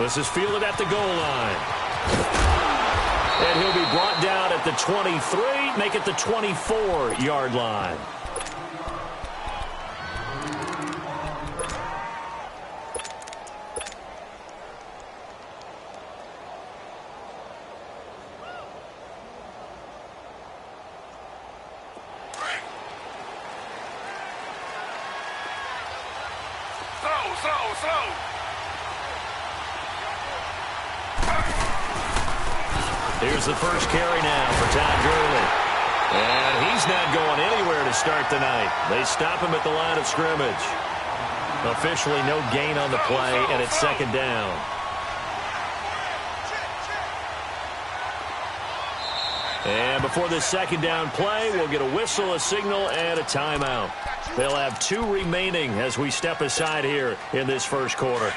This is fielded at the goal line. And he'll be brought down at the 23, make it the 24-yard line. Here's the first carry now for Todd Gurley. And he's not going anywhere to start the night. They stop him at the line of scrimmage. Officially no gain on the play, and it's second down. And before this second down play, we'll get a whistle, a signal, and a timeout. They'll have 2 remaining as we step aside here in this first quarter.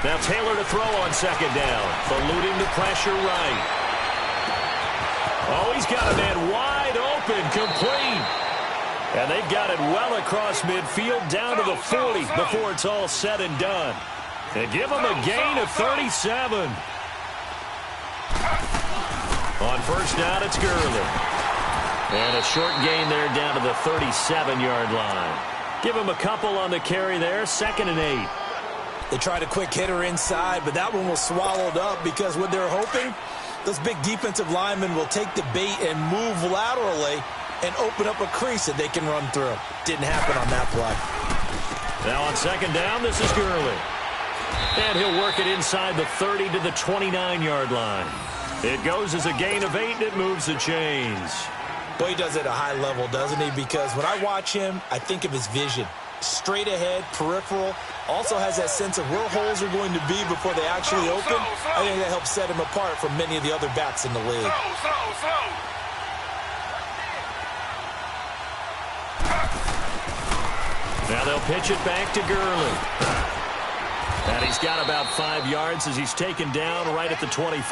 Now Taylor to throw on second down, eluding the pressure right. Oh, he's got a man wide open, complete. And they've got it well across midfield, down to the 40 before it's all said and done. They give him a gain of 37. On first down, it's Gurley. And a short gain there down to the 37-yard line. Give him a couple on the carry there, 2nd and 8. They tried a quick hitter inside, but that one was swallowed up because what they're hoping, those big defensive linemen will take the bait and move laterally and open up a crease that they can run through. Didn't happen on that play. Now on second down, this is Gurley. And he'll work it inside the 30 to the 29-yard line. It goes as a gain of 8, and it moves the chains. Boy, he does it at a high level, doesn't he? Because when I watch him, I think of his vision. Straight ahead, peripheral, also has that sense of where holes are going to be before they actually open. I think that helps set him apart from many of the other backs in the league. Now they'll pitch it back to Gurley. And he's got about 5 yards as he's taken down right at the 25.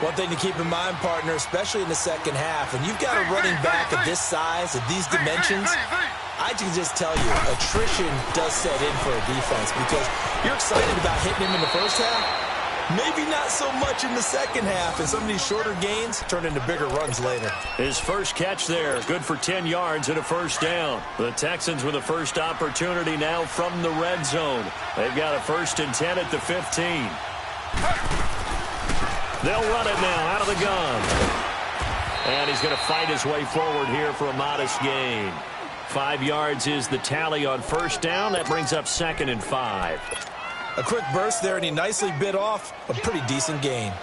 One thing to keep in mind, partner, especially in the second half, when you've got a running back of this size, of these dimensions, I can just tell you, attrition does set in for a defense because you're excited about hitting him in the first half. Maybe not so much in the second half, and some of these shorter gains turn into bigger runs later. His first catch there, good for 10 yards and a first down. The Texans with a first opportunity now from the red zone. They've got a 1st and 10 at the 15. They'll run it now out of the gun. And he's going to fight his way forward here for a modest gain. 5 yards is the tally on first down. That brings up 2nd and 5. A quick burst there, and he nicely bit off a pretty decent gain.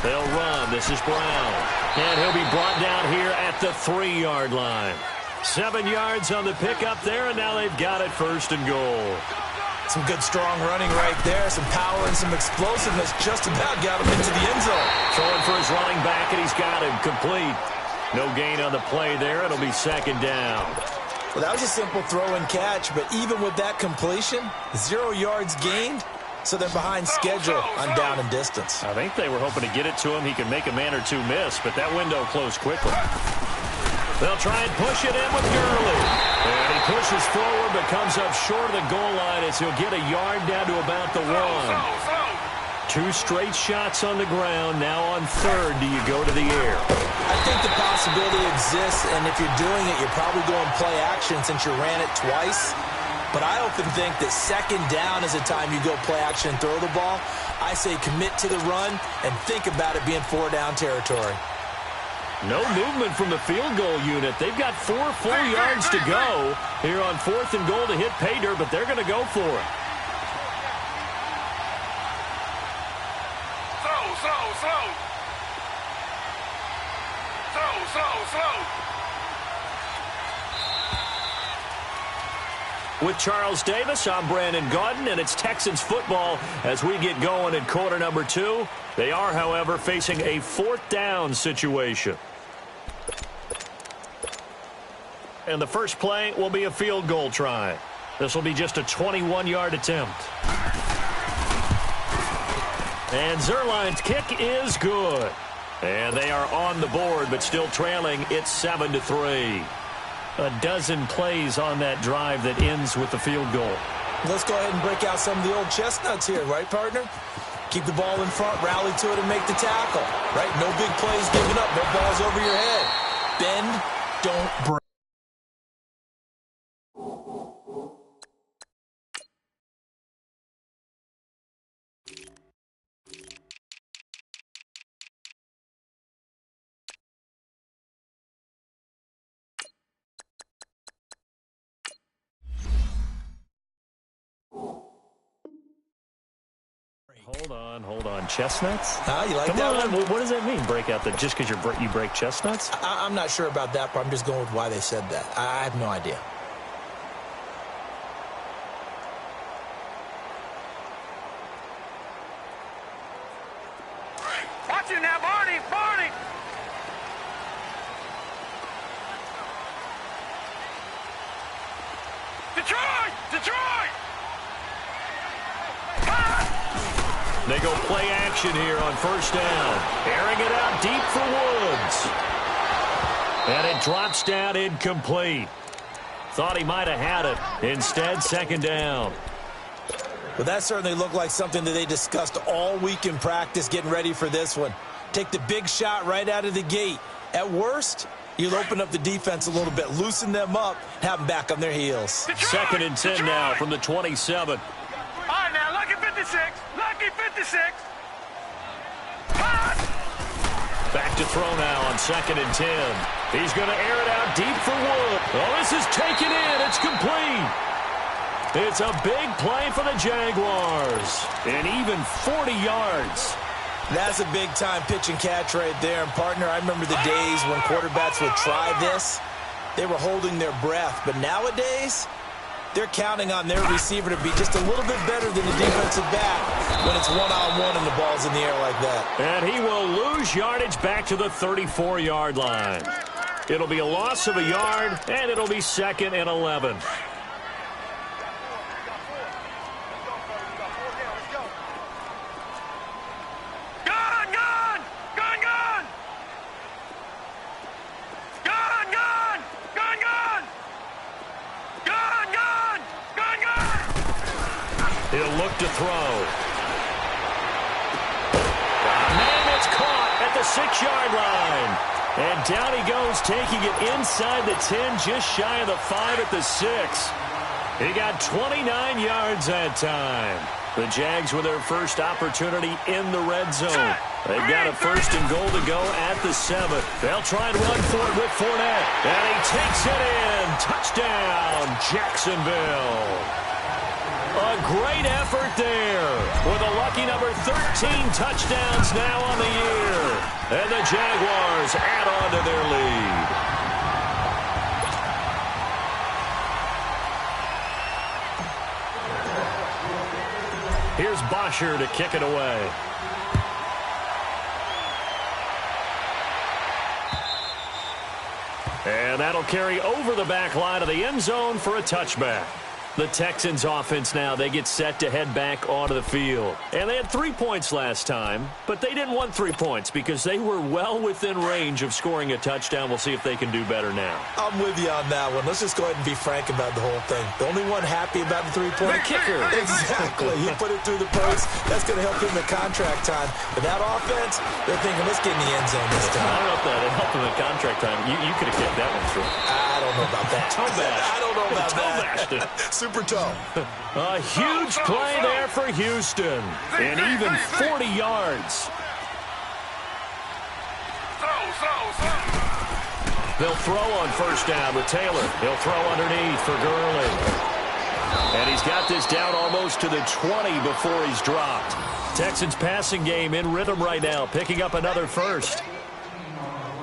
They'll run. This is Brown. And he'll be brought down here at the 3-yard line. 7 yards on the pickup there, and now they've got it 1st and goal. Some good, strong running right there. Some power and some explosiveness. Just about got him into the end zone. Throwing for his running back, and he's got him complete. No gain on the play there. It'll be 2nd down. Well, that was a simple throw and catch, but even with that completion, 0 yards gained, so they're behind schedule on down and distance. I think they were hoping to get it to him. He could make a man or two miss, but that window closed quickly. They'll try and push it in with Gurley. And he pushes forward but comes up short of the goal line as he'll get a yard down to about the 1. 2 straight shots on the ground. Now on 3rd, do you go to the air? I think the possibility exists, and if you're doing it, you're probably going play action since you ran it twice. But I often think that 2nd down is the time you go play action and throw the ball. I say commit to the run and think about it being 4-down territory. No movement from the field goal unit. They've got 4 full yards to go here on 4th and goal to hit pay dirt, but they're going to go for it. With Charles Davis, I'm Brandon Gaudin, and it's Texans football as we get going in quarter number 2. They are, however, facing a 4th down situation. And the first play will be a field goal try. This will be just a 21-yard attempt. And Zuerlein's kick is good. And they are on the board, but still trailing. It's 7-3. A dozen plays on that drive that ends with the field goal. Let's go ahead and break out some of the old chestnuts here, right, partner? Keep the ball in front, rally to it, and make the tackle, right? No big plays given up, no balls over your head. Bend, don't break. Hold on. Chestnuts? You like Come that on. one? What does that mean, break out that just because you break chestnuts? I'm not sure about that part. I'm just going with why they said that. I have no idea. Watch it now, Barney! Detroit! They go play action here on first down. Airing it out deep for Woods. And it drops down incomplete. Thought he might have had it. Instead, second down. Well, that certainly looked like something that they discussed all week in practice getting ready for this one. Take the big shot right out of the gate. At worst, you'll open up the defense a little bit, loosen them up, have them back on their heels. Second and 10 now from the 27. All right, now, lucky 56. Back to throw now on second and 10. He's going to air it out deep for Wood. Oh, this is taken in. It's complete. It's a big play for the Jaguars. And even 40 yards. That's a big-time pitch and catch right there. And, partner, I remember the days when quarterbacks would try this. They were holding their breath. But nowadays, they're counting on their receiver to be just a little bit better than the defensive back when it's one-on-one and the ball's in the air like that. And he will lose yardage back to the 34-yard line. It'll be a loss of a yard, and it'll be 2nd and 11. He'll look to throw. Man, it's caught at the 6-yard line. And down he goes, taking it inside the 10, just shy of the 5 at the 6. He got 29 yards that time. The Jags with their first opportunity in the red zone. They've got a 1st and goal to go at the 7. They'll try and run for it with Fournette. And he takes it in. Touchdown, Jacksonville. A great effort there with a lucky number 13 touchdowns now on the year. And the Jaguars add on to their lead. Here's Bosher to kick it away. And that'll carry over the back line of the end zone for a touchback. The Texans offense now, they get set to head back onto the field. And they had 3 points last time, but they didn't want 3 points because they were well within range of scoring a touchdown. We'll see if they can do better now. I'm with you on that one. Let's just go ahead and be frank about the whole thing. The only one happy about the 3-point kicker. Exactly. He put it through the post. That's going to help him in contract time. But that offense, they're thinking, let's get in the end zone this time. I don't know if that helped him in contract time. You could have kicked that one through. I don't know about that. Toe bash. I don't know about Toe bashed it. Super toe. A huge play there for Houston. And even 40 yards. They'll throw on first down with Taylor. He'll throw underneath for Gurley. And he's got this down almost to the 20 before he's dropped. Texans passing game in rhythm right now, picking up another first.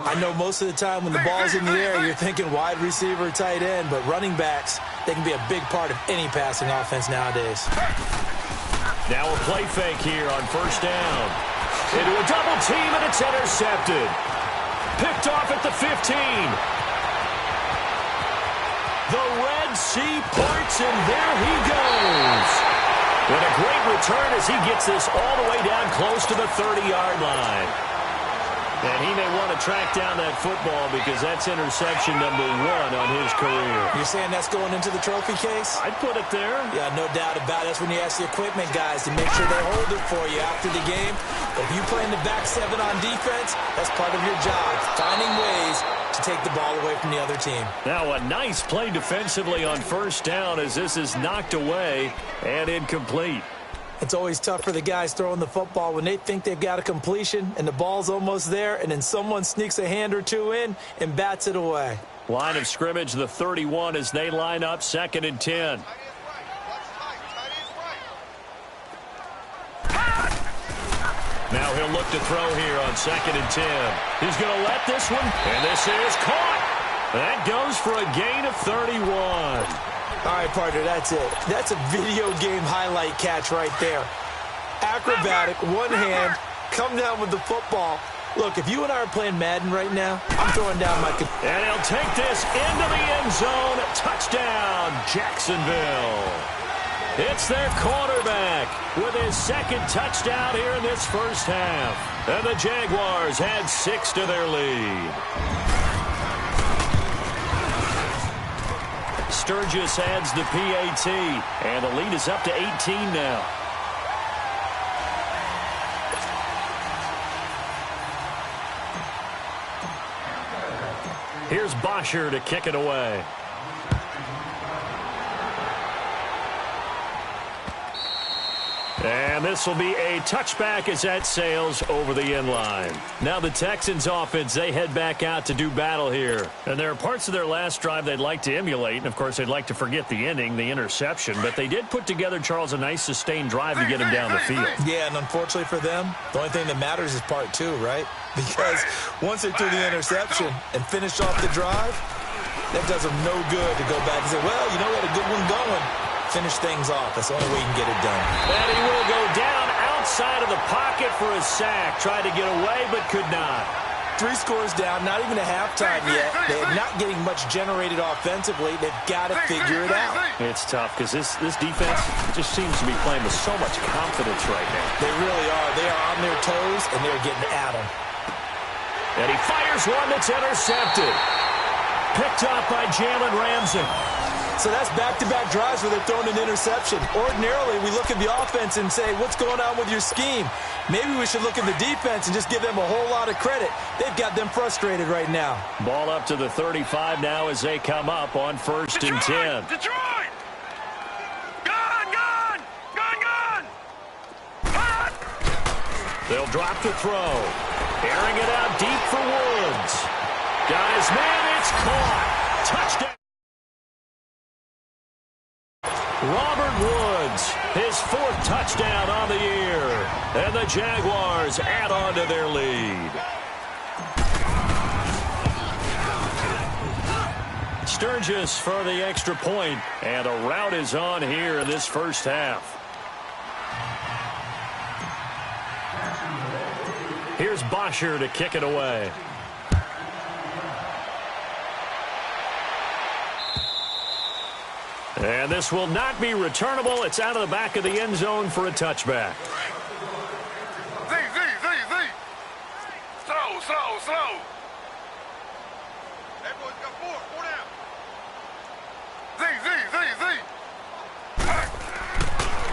I know most of the time when the ball's in the air, you're thinking wide receiver, tight end, but running backs, they can be a big part of any passing offense nowadays. Now a play fake here on first down. Into a double team, and it's intercepted. Picked off at the 15. The Red Sea parts, and there he goes. And a great return as he gets this all the way down close to the 30-yard line. And he may want to track down that football because that's interception number 1 on his career. You're saying that's going into the trophy case? I'd put it there. Yeah, no doubt about it. That's when you ask the equipment guys to make sure they hold it for you after the game. If you play in the back 7 on defense, that's part of your job, finding ways to take the ball away from the other team. Now a nice play defensively on first down as this is knocked away and incomplete. It's always tough for the guys throwing the football when they think they've got a completion and the ball's almost there, and then someone sneaks a hand or two in and bats it away. Line of scrimmage, the 31 as they line up 2nd and 10. Now he'll look to throw here on 2nd and 10. He's going to let this one, and this is caught. That goes for a gain of 31. All right, partner, that's it. That's a video game highlight catch right there. Acrobatic, one hand, come down with the football. Look, if you and I are playing Madden right now, I'm throwing down my... And he'll take this into the end zone. Touchdown, Jacksonville. It's their quarterback with his 2nd touchdown here in this first half. And the Jaguars had 6 to their lead. Sturgis adds the PAT, and the lead is up to 18 now. Here's Bosher to kick it away. And this will be a touchback as that sails over the end line. Now the Texans offense, they head back out to do battle here. And there are parts of their last drive they'd like to emulate. And, of course, they'd like to forget the ending, the interception. But they did put together, Charles, a nice sustained drive to get him down the field. Yeah, and unfortunately for them, the only thing that matters is part 2, right? Because once they threw the interception and finished off the drive, that does them no good to go back and say, well, you know, we had a good one going. Finish things off. That's the only way you can get it done. And he will go down outside of the pocket for a sack. Tried to get away, but could not. 3 scores down, not even a halftime yet. They're not getting much generated offensively. They've got to figure it out. It's tough because this defense just seems to be playing with so much confidence right now. They really are. They are on their toes, and they're getting at them. And he fires one that's intercepted. Picked up by Jalen Ramsey. So that's back-to-back drives where they're throwing an interception. Ordinarily, we look at the offense and say, what's going on with your scheme? Maybe we should look at the defense and just give them a whole lot of credit. They've got them frustrated right now. Ball up to the 35 now as they come up on 1st and 10. Detroit! Gone! They'll drop the throw. Airing it out deep for Woods. Got his man, it's caught. Touchdown. Robert Woods, his 4th touchdown on the year. And the Jaguars add on to their lead. Sturgis for the extra point, and a rout is on here in this first half. Here's Bosher to kick it away. And this will not be returnable. It's out of the back of the end zone for a touchback. Z. Slow. Everyone's got 4 down. Z.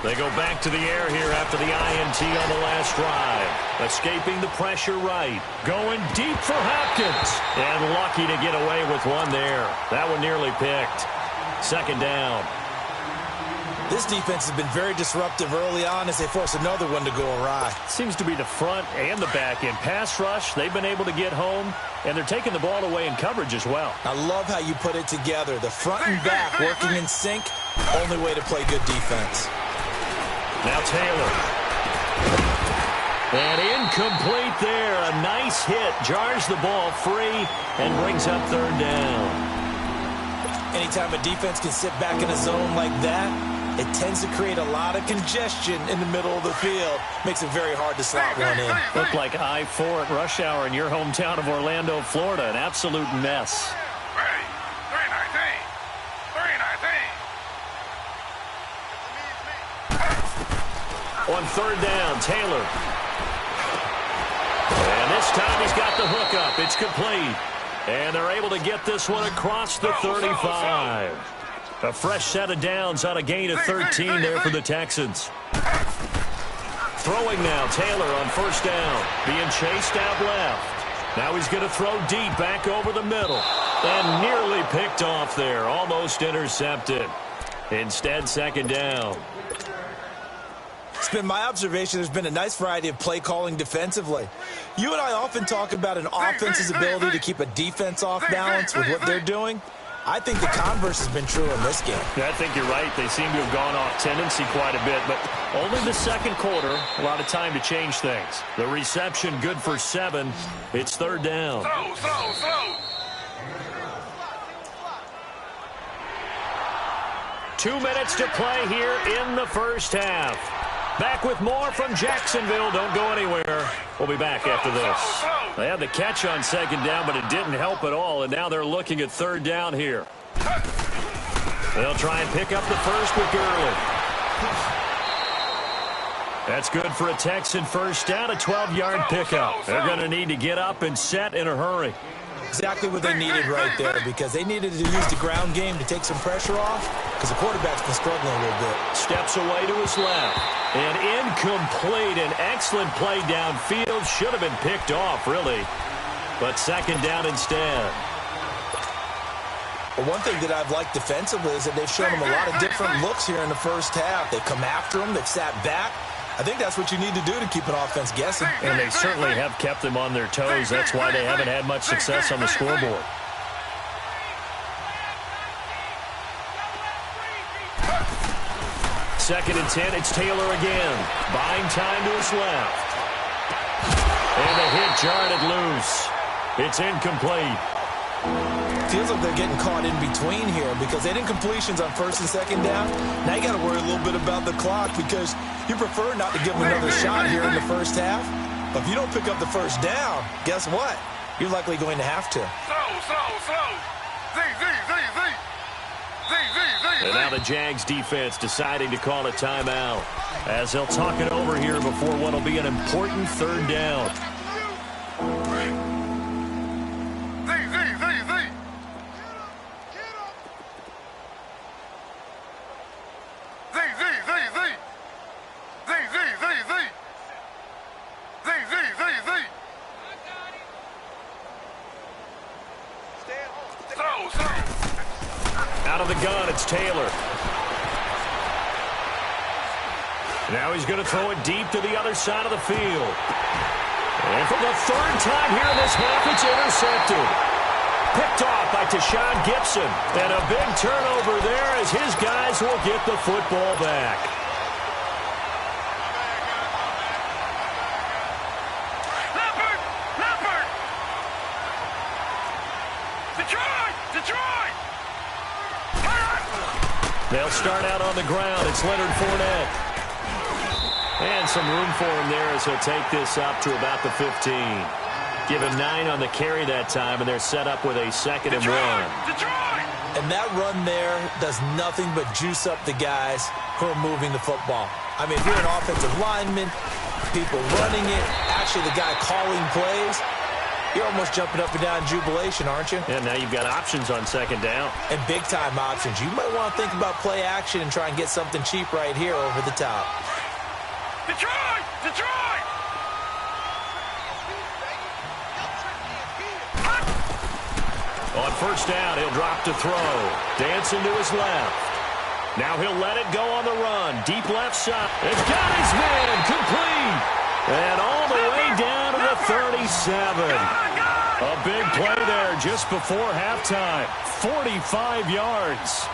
They go back to the air here after the INT on the last drive. Escaping the pressure right. Going deep for Hopkins. And lucky to get away with one there. That one nearly picked. 2nd down. This defense has been very disruptive early on as they force another one to go awry. Seems to be the front and the back end. Pass rush, they've been able to get home, and they're taking the ball away in coverage as well. I love how you put it together. The front and back working in sync, only way to play good defense. Now Taylor. And incomplete there. A nice hit. Jars the ball free and brings up 3rd down. Anytime a defense can sit back in a zone like that, it tends to create a lot of congestion in the middle of the field. Makes it very hard to slot one in. Looked like I-4 at rush hour in your hometown of Orlando, Florida. An absolute mess. Ready. 319. On third down, Taylor. And this time he's got the hook up. It's complete. And they're able to get this one across the 35. A fresh set of downs on a gain of 13 there for the Texans. Throwing now, Taylor on first down. Being chased out left. Now he's going to throw deep back over the middle. And nearly picked off there. Almost intercepted. Instead, second down. It's been my observation there's been a nice variety of play calling defensively. You and I often talk about an offense's ability to keep a defense off balance with what they're doing. I think the converse has been true in this game. I think you're right. They seem to have gone off tendency quite a bit, but only the second quarter, a lot of time to change things. The reception good for 7. It's third down. Slow. 2 minutes to play here in the first half. Back with more from Jacksonville. Don't go anywhere. We'll be back after this. They had the catch on second down, but it didn't help at all, and now they're looking at third down here. They'll try and pick up the first with Gurley. That's good for a Texan first down, a 12-yard pickup. They're going to need to get up and set in a hurry. Exactly what they needed right there, because they needed to use the ground game to take some pressure off, because the quarterback's been struggling a little bit. Steps away to his left. And incomplete. An excellent play downfield. Should have been picked off, really. But second down instead. Well, one thing that I've liked defensively is that they've shown them a lot of different looks here in the first half. They've come after them. They've sat back. I think that's what you need to do to keep an offense guessing. And they certainly have kept them on their toes. That's why they haven't had much success on the scoreboard. Second and 10, it's Taylor again. Buying time to his left. And the hit jarred it loose. It's incomplete. Feels like they're getting caught in between here because they didn't completions on first and second down. Now you got to worry a little bit about the clock because you prefer not to give them another shot here in the first half. But if you don't pick up the first down, guess what? You're likely going to have to. Slow. And now the Jags defense deciding to call a timeout as they'll talk it over here before what will be an important third down. Out of the gun, it's Taylor. Now he's going to throw it deep to the other side of the field. And for the third time here in this half, it's intercepted. Picked off by Tashawn Gibson. And a big turnover there as his guys will get the football back. Detroit! They'll start out on the ground. It's Leonard Fournette. And some room for him there as he'll take this up to about the 15. Give him 9 on the carry that time, and they're set up with a second and 1. And that run there does nothing but juice up the guys who are moving the football. I mean, if you're an offensive lineman, people running it, actually the guy calling plays, you're almost jumping up and down in jubilation, aren't you? And now you've got options on second down. And big-time options. You might want to think about play action and try and get something cheap right here over the top. Detroit! On first down, he'll drop to throw. Dancing to his left. Now he'll let it go on the run. Deep left side. It's got his man. Complete. And all the way down to the 37. A big play there just before halftime. 45 yards.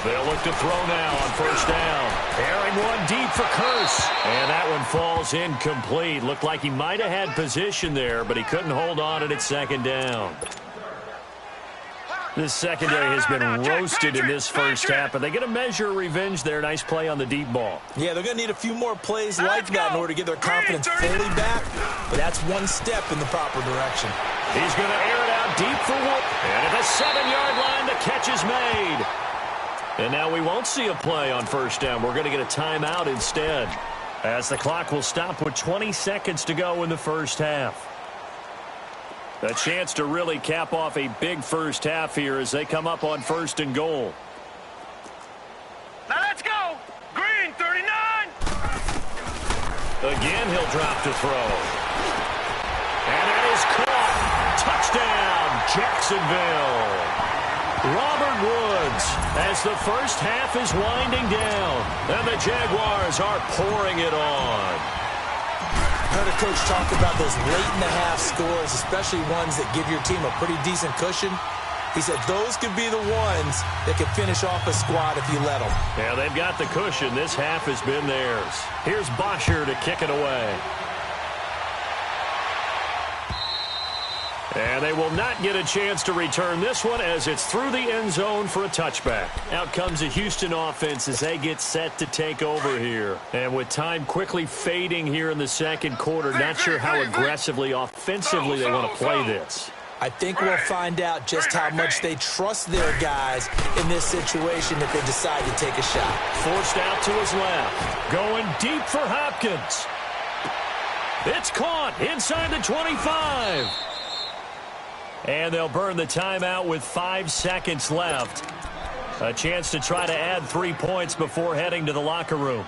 They'll look to throw now on first down. Airing one deep for Curse. And that one falls incomplete. Looked like he might have had position there, but he couldn't hold on at second down. This secondary has been roasted in this first half, but they get a measure of revenge there. Nice play on the deep ball. Yeah, they're going to need a few more plays like that in order to get their confidence fully back, but that's one step in the proper direction. He's going to air it out deep for one. And at the 7-yard line, the catch is made. And now we won't see a play on first down. We're going to get a timeout instead, as the clock will stop with 20 seconds to go in the first half. A chance to really cap off a big first half here as they come up on first and goal. Now let's go. Green, 39. Again, he'll drop to throw. And that is caught. Touchdown, Jacksonville. Robert Woods, as the first half is winding down, and the Jaguars are pouring it on. I heard a coach talk about those late-in-the-half scores, especially ones that give your team a pretty decent cushion. He said those could be the ones that could finish off a squad if you let them. Yeah, they've got the cushion. This half has been theirs. Here's Bosher to kick it away. And they will not get a chance to return this one as it's through the end zone for a touchback. Out comes the Houston offense as they get set to take over here. And with time quickly fading here in the second quarter, not sure how aggressively, offensively they want to play this. I think we'll find out just how much they trust their guys in this situation if they decide to take a shot. Forced out to his left. Going deep for Hopkins. It's caught inside the 25. And they'll burn the timeout with 5 seconds left. A chance to try to add 3 points before heading to the locker room.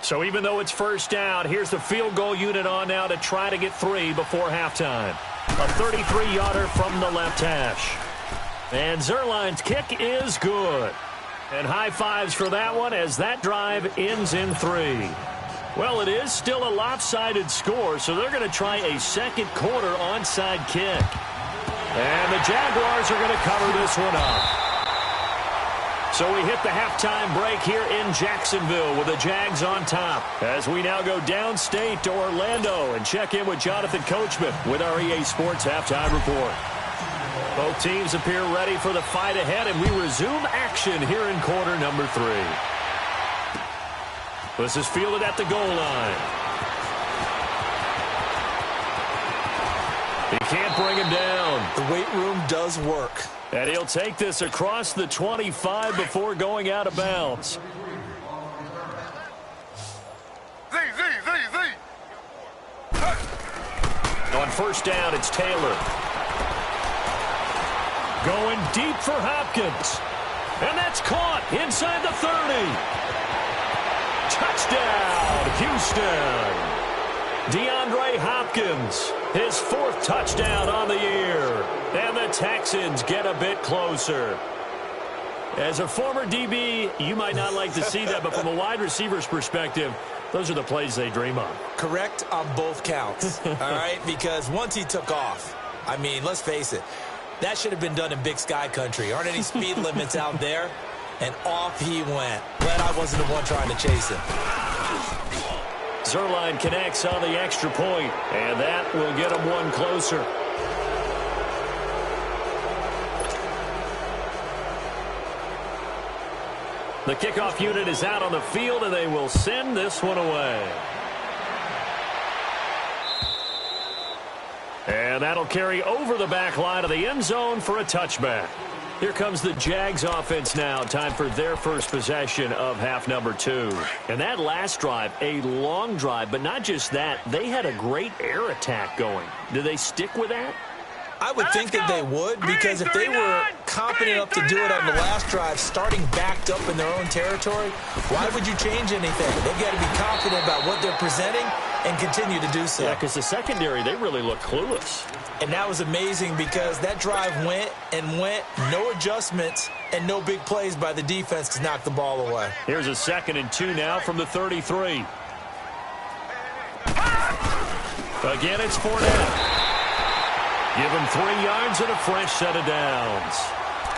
So even though it's first down, here's the field goal unit on now to try to get 3 before halftime. A 33-yarder from the left hash. And Zuerlein's kick is good. And high fives for that one as that drive ends in 3. Well, it is still a lopsided score, so they're going to try a second quarter onside kick. And the Jaguars are going to cover this one up. So we hit the halftime break here in Jacksonville with the Jags on top, as we now go downstate to Orlando and check in with Jonathan Coachman with our EA Sports Halftime Report. Both teams appear ready for the fight ahead, and we resume action here in quarter number 3. This is fielded at the goal line. He can't bring him down. The weight room does work. And he'll take this across the 25 before going out of bounds. Z. On first down, it's Taylor. Going deep for Hopkins. And that's caught inside the 30. Touchdown, Houston. DeAndre Hopkins, his 4th touchdown on the year. And the Texans get a bit closer. As a former DB, you might not like to see that, but from a wide receiver's perspective, those are the plays they dream of. Correct on both counts, all right? Because once he took off, I mean, let's face it, that should have been done in Big Sky Country. Aren't any speed limits out there? And off he went. Glad I wasn't the one trying to chase him. Zuerlein connects on the extra point, and that will get him one closer. The kickoff unit is out on the field, and they will send this one away. And that'll carry over the back line of the end zone for a touchback. Here comes the Jags offense now. Time for their first possession of half number 2. And that last drive, a long drive, but not just that. They had a great air attack going. Do they stick with that? I would think that they would, because if they were confident enough to do it on the last drive, starting backed up in their own territory, why would you change anything? They've got to be confident about what they're presenting and continue to do so. Yeah, because the secondary, they really look clueless. And that was amazing because that drive went and went, no adjustments, and no big plays by the defense to knock the ball away. Here's a 2nd and 2 now from the 33. Again, it's Fournette. Give him 3 yards and a fresh set of downs.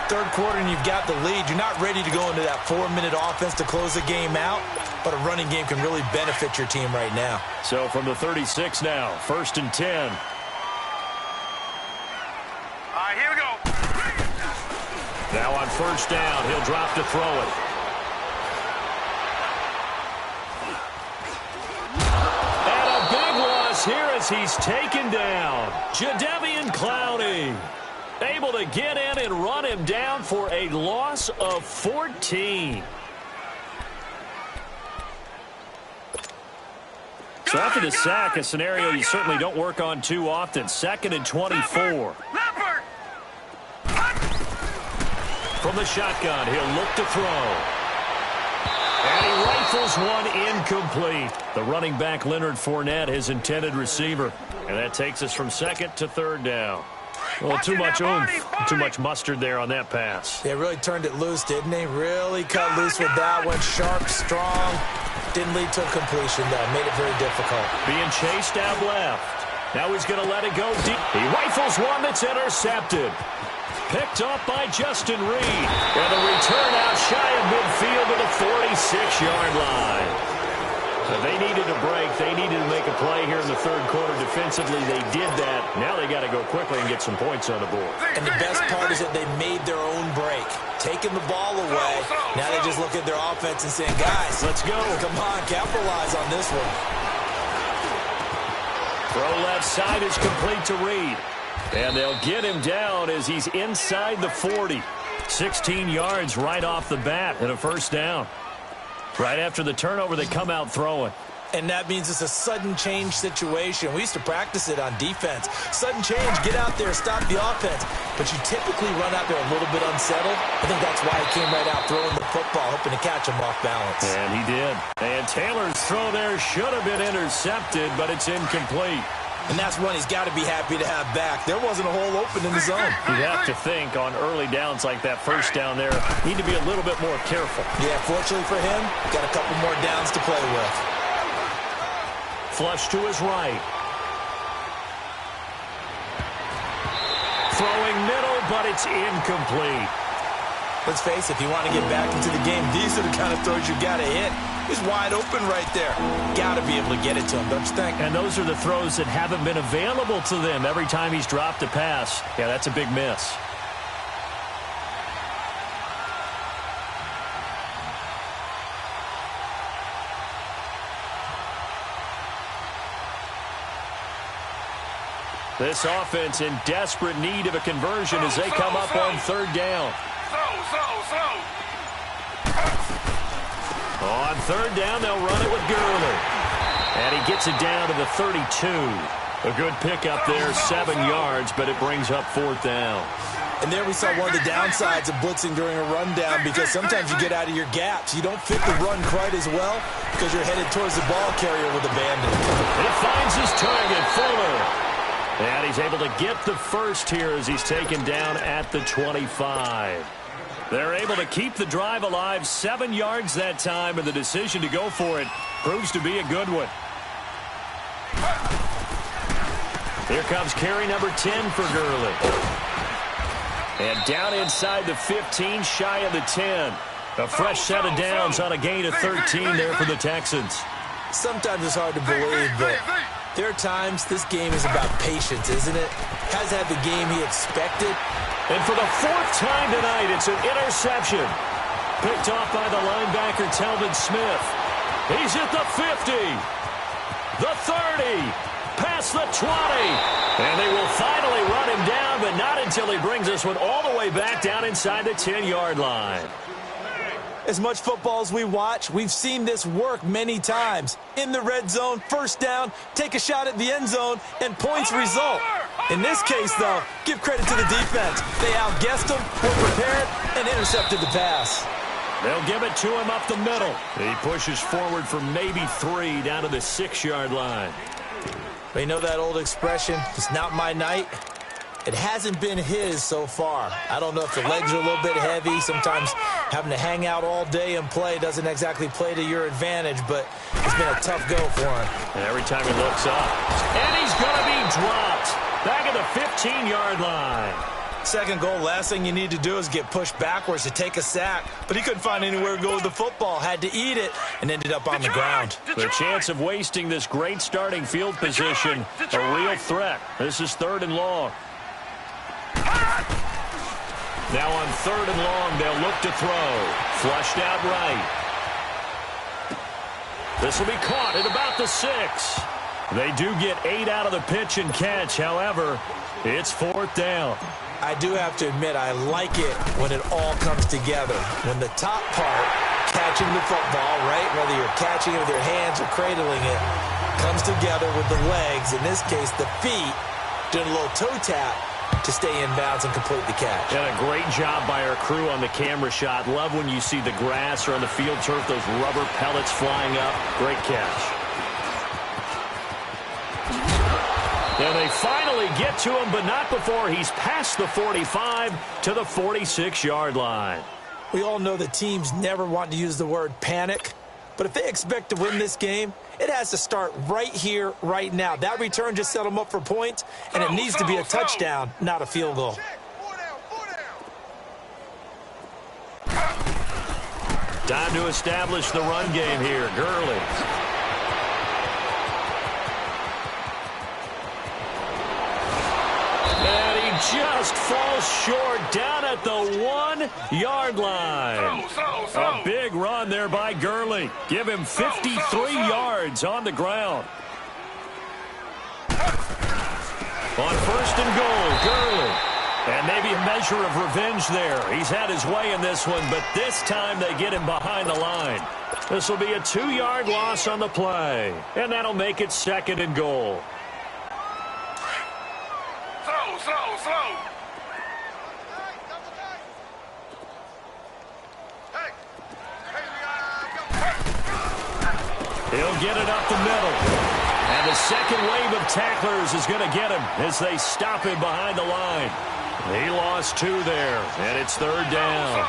Third quarter and you've got the lead. You're not ready to go into that 4-minute offense to close the game out, but a running game can really benefit your team right now. So from the 36 now, 1st and 10. All right, here we go. Now on first down, he'll drop to throw it. And a big loss here as he's taken down. Jadeveon Clowney. Able to get in and run him down for a loss of 14. So after the sack, a scenario you certainly don't work on too often. 2nd and 24. From the shotgun, he'll look to throw. And he rifles one incomplete. The running back, Leonard Fournette, his intended receiver. And that takes us from 2nd to 3rd down. Well, too much oomph, too much mustard there on that pass. They really turned it loose, didn't they? Really cut loose with that one. Sharp, strong. Didn't lead to a completion, though. Made it very difficult. Being chased out left. Now he's going to let it go deep. He rifles one that's intercepted. Picked up by Justin Reed. And the return out shy of midfield to the 46-yard line. They needed a break. They needed to make a play here in the 3rd quarter. Defensively, they did that. Now they got to go quickly and get some points on the board. And the best part is that they made their own break. Taking the ball away. Now they just look at their offense and saying, guys, let's go. Come on, capitalize on this one. Throw left side is complete to Reed. And they'll get him down as he's inside the 40. 16 yards right off the bat and a 1st down. Right after the turnover, they come out throwing. And that means it's a sudden change situation. We used to practice it on defense. Sudden change, get out there, stop the offense. But you typically run out there a little bit unsettled. I think that's why he came right out throwing the football, hoping to catch him off balance. And he did. And Taylor's throw there should have been intercepted, but it's incomplete. And that's one he's got to be happy to have back. There wasn't a hole open in the zone. You'd have to think on early downs like that 1st down there, need to be a little bit more careful. Yeah, fortunately for him, got a couple more downs to play with. Flush to his right. Throwing middle, but it's incomplete. Let's face it, if you want to get back into the game, these are the kind of throws you got to hit. He's wide open right there. Got to be able to get it to him, don't you think? And those are the throws that haven't been available to them every time he's dropped a pass. Yeah, that's a big miss. This offense in desperate need of a conversion as they come up on 3rd down. On 3rd down, they'll run it with Gurley. And he gets it down to the 32. A good pickup there, 7 yards, but it brings up 4th down. And there we saw one of the downsides of blitzing during a rundown, because sometimes you get out of your gaps. You don't fit the run quite as well because you're headed towards the ball carrier with abandon. He finds his target, Fuller. And he's able to get the 1st here as he's taken down at the 25. They're able to keep the drive alive, 7 yards that time, and the decision to go for it proves to be a good one. Here comes carry number 10 for Gurley. And down inside the 15, shy of the 10. A fresh set of downs on a gain of 13 there for the Texans. Sometimes it's hard to believe, but there are times this game is about patience, isn't it? Has had the game he expected. And for the 4th time tonight, it's an interception. Picked off by the linebacker, Telvin Smith. He's at the 50, the 30, past the 20. And they will finally run him down, but not until he brings this one all the way back down inside the 10-yard line. As much football as we watch, we've seen this work many times. In the red zone, 1st down, take a shot at the end zone, and points result. In this case, though, give credit to the defense. They outguessed him, were prepared, and intercepted the pass. They'll give it to him up the middle. He pushes forward for maybe 3 down to the 6-yard line. But you know that old expression, it's not my night? It hasn't been his so far. I don't know if the legs are a little bit heavy. Sometimes having to hang out all day and play doesn't exactly play to your advantage, but it's been a tough go for him. And every time he looks up, and he's going to be dropped back at the 15-yard line. 2nd goal, last thing you need to do is get pushed backwards to take a sack. But he couldn't find anywhere to go with the football. Had to eat it and ended up on the ground. The chance of wasting this great starting field position, a real threat. This is 3rd and long. Now on 3rd and long, they'll look to throw. Flushed out right. This will be caught at about the 6. They do get 8 out of the pitch and catch. However, it's 4th down. I do have to admit, I like it when it all comes together. When the top part, catching the football, right, whether you're catching it with your hands or cradling it, comes together with the legs, in this case the feet, doing a little toe tap to stay in bounds and complete the catch. And a great job by our crew on the camera shot. Love when you see the grass or on the field turf, those rubber pellets flying up. Great catch. And they finally get to him, but not before he's past the 45 to the 46-yard line. We all know that teams never want to use the word panic, but if they expect to win this game, it has to start right here, right now. That return just set them up for points, and it needs to be a touchdown, not a field goal. Time to establish the run game here. Gurley. And he just falls short down at the 1-yard line. A big run there by Gurley. Give him 53 yards on the ground. On first and goal, Gurley. And maybe a measure of revenge there. He's had his way in this one, but this time they get him behind the line. This will be a 2-yard loss on the play. And that'll make it second and goal. Slow. He'll get it up the middle. And the second wave of tacklers is going to get him as they stop him behind the line. He lost 2 there, and it's third down.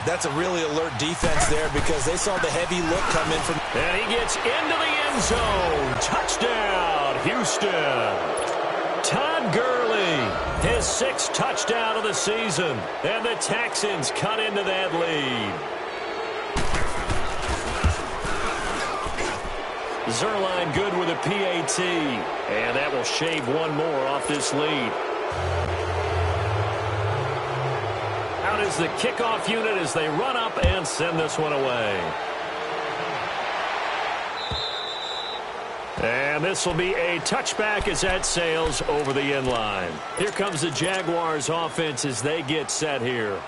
That's a really alert defense there because they saw the heavy look come in from... And he gets into the end zone. Touchdown, Houston. Todd Gurley, his 6th touchdown of the season. And the Texans cut into that lead. Zerline good with a PAT. And that will shave one more off this lead. Out is the kickoff unit as they run up and send this one away. And this will be a touchback as that sails over the end line. Here comes the Jaguars offense as they get set here.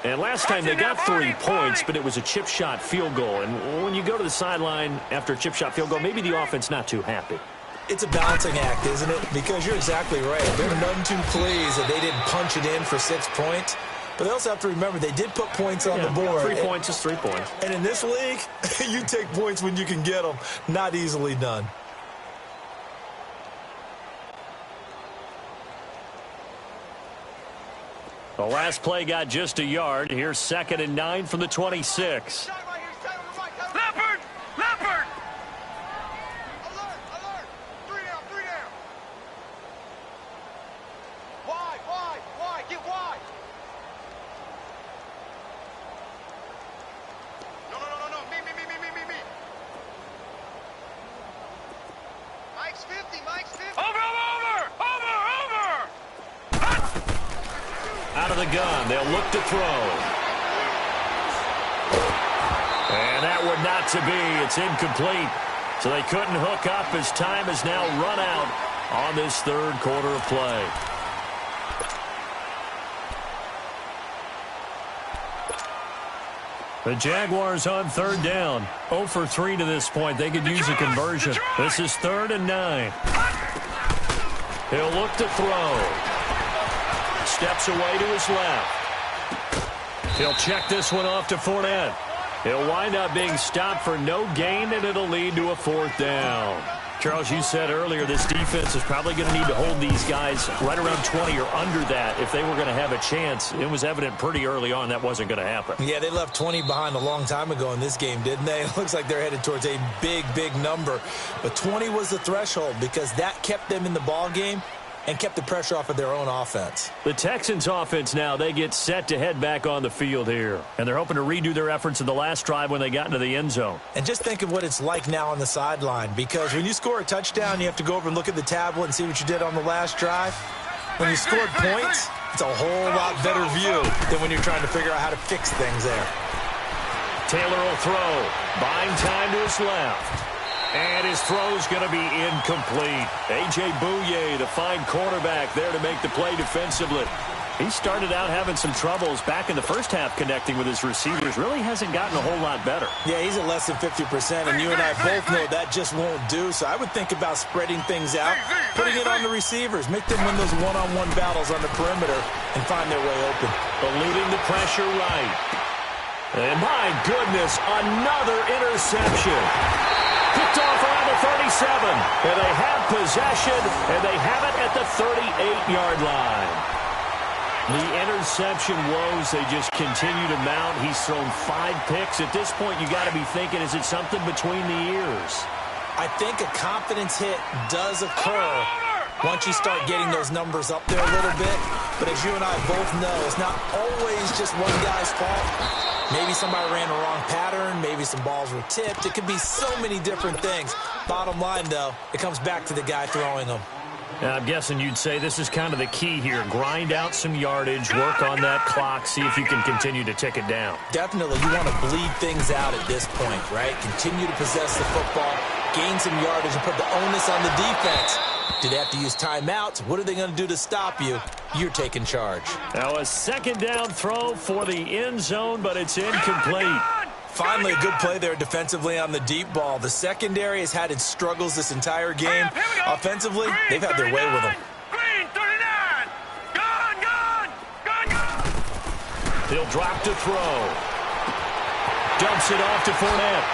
And last time they got 3 points, but it was a chip shot field goal. And when you go to the sideline after a chip shot field goal, maybe the offense not too happy. It's a balancing act, isn't it? Because you're exactly right. They're none too pleased that they didn't punch it in for 6 points. But they also have to remember they did put points on the board. 3 points is 3 points. And in this league, you take points when you can get them. Not easily done. The last play got just a yard. Here's 2nd and 9 from the 26. Leopard! Alert! 3 down. Wide. Get wide. No. Me. Mike's 50. Over! Out of the gun, they'll look to throw. And that would not to be. It's incomplete. So they couldn't hook up as time is now run out on this third quarter of play. The Jaguars on third down. 0 for 3 to this point. They could use a conversion. This is 3rd and 9. He'll look to throw. Steps away to his left. He'll check this one off to Fournette. He'll wind up being stopped for no gain, and it'll lead to a 4th down. Charles, you said earlier this defense is probably going to need to hold these guys right around 20 or under that if they were going to have a chance. It was evident pretty early on that wasn't going to happen. Yeah, they left 20 behind a long time ago in this game, didn't they? It looks like they're headed towards a big number. But 20 was the threshold because that kept them in the ball game and kept the pressure off of their own offense. The Texans offense now, they get set to head back on the field here. And they're hoping to redo their efforts in the last drive when they got into the end zone. And just think of what it's like now on the sideline, because when you score a touchdown, you have to go over and look at the tablet and see what you did on the last drive. When you scored points, it's a whole lot better view than when you're trying to figure out how to fix things there. Taylor will throw. Buying time to his left. And his throw's going to be incomplete. A.J. Bouye, the fine quarterback, there to make the play defensively. He started out having some troubles back in the first half connecting with his receivers. Really hasn't gotten a whole lot better. Yeah, he's at less than 50%, and you and I both know that just won't do. So I would think about spreading things out, putting it on the receivers, make them win those one-on-one battles on the perimeter, and find their way open. Eluding the pressure right. And my goodness, another interception. Picked off around the 37. And they have possession, and they have it at the 38-yard line. The interception woes, they just continue to mount. He's thrown 5 picks. At this point, you got to be thinking, is it something between the ears? I think a confidence hit does occur once you start getting those numbers up there a little bit. But as you and I both know, it's not always just one guy's fault. Maybe somebody ran a wrong pattern. Maybe some balls were tipped. It could be so many different things. Bottom line, though, it comes back to the guy throwing them. I'm guessing you'd say this is kind of the key here. Grind out some yardage, work on that clock, see if you can continue to tick it down. Definitely. You want to bleed things out at this point, right? Continue to possess the football, gain some yardage, and put the onus on the defense. Do they have to use timeouts? What are they going to do to stop you? You're taking charge. Now a second down throw for the end zone, but it's incomplete. Finally, a good play there defensively on the deep ball. The secondary has had its struggles this entire game. Offensively, they've had their way with them. Green, 39. Gone. He'll drop to throw. Dumps it off to Fournette.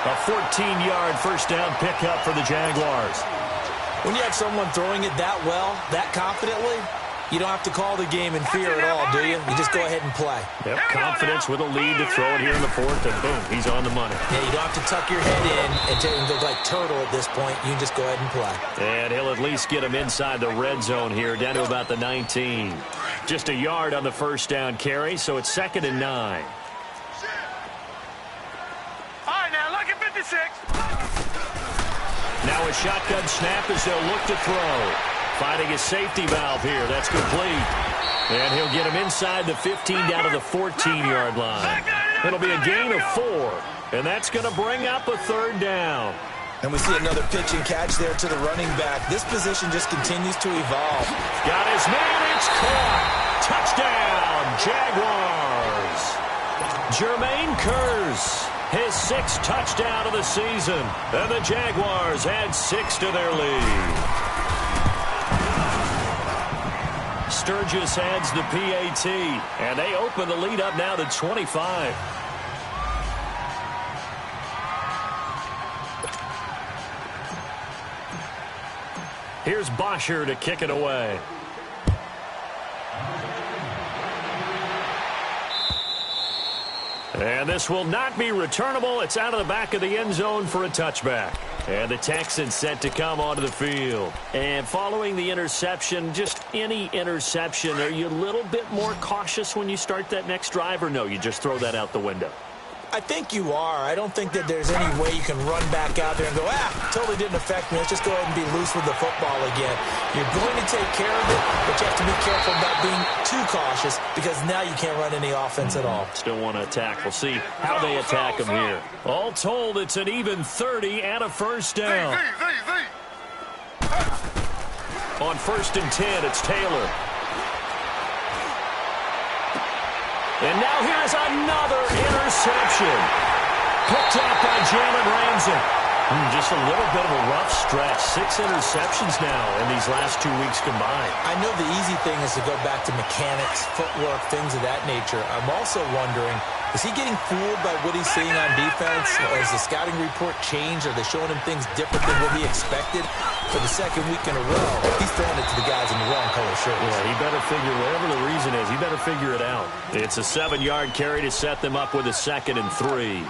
A 14-yard first down pickup for the Jaguars. When you have someone throwing it that well, that confidently, you don't have to call the game in fear at all, do you? You just go ahead and play. Yep, confidence with a lead to throw it here in the fourth, and boom, he's on the money. Yeah, you don't have to tuck your head in and look like turtle at this point. You can just go ahead and play. And he'll at least get him inside the red zone here, down to about the 19. Just a yard on the first down carry, so it's 2nd and 9. All right, now look at 56. Now a shotgun snap as they'll look to throw. Finding a safety valve here. That's complete. And he'll get him inside the 15 down to the 14-yard line. It'll be a gain of 4. And that's going to bring up a 3rd down. And we see another pitch and catch there to the running back. This position just continues to evolve. Got his man. It's caught. Touchdown, Jaguars. Jermaine Kearse, his 6th touchdown of the season. And the Jaguars add 6 to their lead. Sturgis adds the PAT, and they open the lead up now to 25. Here's Bosher to kick it away. And this will not be returnable. It's out of the back of the end zone for a touchback. And the Texans set to come onto the field. And following the interception, just any interception, are you a little bit more cautious when you start that next drive, or no, you just throw that out the window? I think you are. I don't think that there's any way you can run back out there and go, totally didn't affect me. Let's just go ahead and be loose with the football again. You're going to take care of it, but you have to be careful about being too cautious because now you can't run any offense at all. Still want to attack. We'll see how they attack him here. All told, it's an even 30 and a first down. On 1st and 10, it's Taylor. And now here's another interception. Picked up by Jalen Ramsey. Just a little bit of a rough stretch. 6 interceptions now in these last 2 weeks combined. I know the easy thing is to go back to mechanics, footwork, things of that nature. I'm also wondering, is he getting fooled by what he's seeing on defense? Or has the scouting report changed? Are they showing him things different than what he expected? For the 2nd week in a row, he's throwing it to the guys in the wrong color shirts. Yeah, he better figure, whatever the reason is, he better figure it out. It's a 7-yard carry to set them up with a 2nd and 3.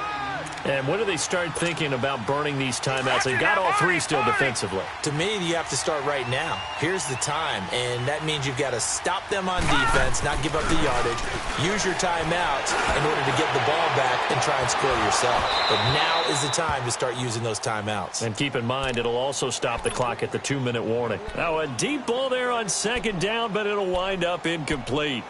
And when do they start thinking about burning these timeouts? They've got all 3 still defensively. To me, you have to start right now. Here's the time, and that means you've got to stop them on defense, not give up the yardage, use your timeouts in order to get the ball back and try and score yourself. But now is the time to start using those timeouts. And keep in mind, it'll also stop the clock at the 2-minute warning. Now, a deep ball there on 2nd down, but it'll wind up incomplete.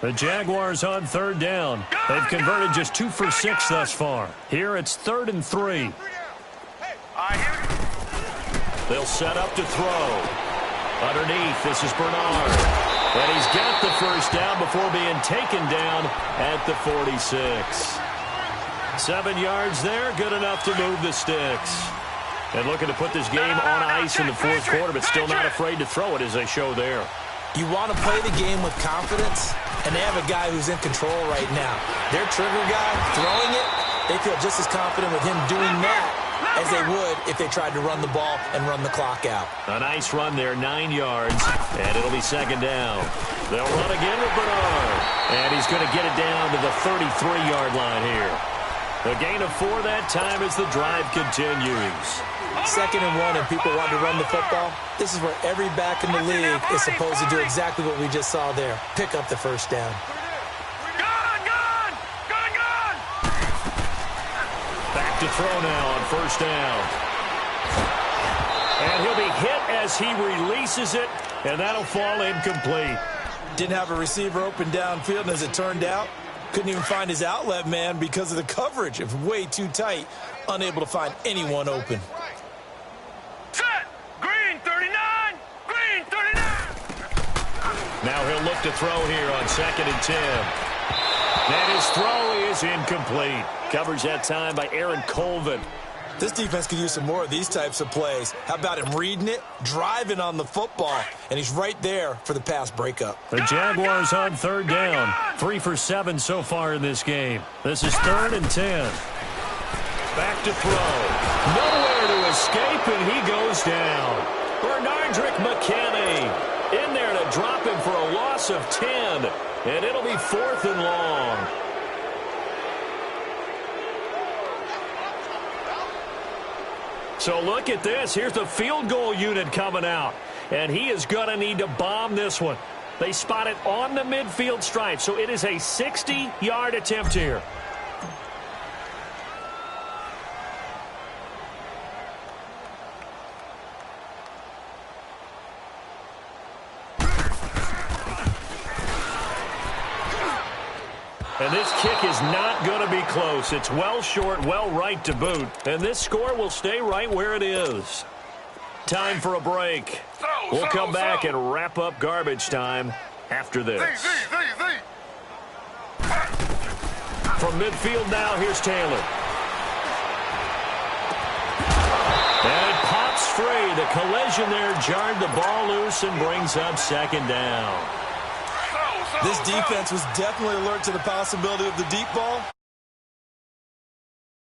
The Jaguars on third down. They've converted just 2 for 6 thus far. Here it's 3rd and 3. They'll set up to throw. Underneath, this is Bernard. And he's got the first down before being taken down at the 46. 7 yards there, good enough to move the sticks. And looking to put this game on ice in the fourth quarter, but still not afraid to throw it as they show there. You want to play the game with confidence, and they have a guy who's in control right now. Their trigger guy, throwing it, they feel just as confident with him doing that as they would if they tried to run the ball and run the clock out. A nice run there, 9 yards, and it'll be 2nd down. They'll run again with Bernard, and he's going to get it down to the 33-yard line here. A gain of 4 that time as the drive continues. 2nd and 1, and people want to run the football. This is where every back in the league is supposed to do exactly what we just saw there. Pick up the first down. Back to throw now on 1st down. And he'll be hit as he releases it, and that'll fall incomplete. Didn't have a receiver open downfield, and as it turned out, couldn't even find his outlet man because of the coverage. It was way too tight, unable to find anyone open. Now he'll look to throw here on 2nd and 10. And his throw is incomplete. Covers that time by Aaron Colvin. This defense could use some more of these types of plays. How about him reading it, driving on the football, and he's right there for the pass breakup. The Jaguars on 3rd down. 3 for 7 so far in this game. This is 3rd and 10. Back to throw. Nowhere to escape, and he goes down. Bernardrick McKinney in there to drop him for a loss of 10, and it'll be 4th and long. So look at this. Here's the field goal unit coming out, and he is going to need to bomb this one. They spot it on the midfield stripe, so it is a 60-yard attempt here. And this kick is not going to be close. It's well short, well right to boot. And this score will stay right where it is. Time for a break. We'll come back and wrap up garbage time after this. From midfield now, here's Taylor. And it pops free. The collision there jarred the ball loose and brings up 2nd down. This defense was definitely alert to the possibility of the deep ball.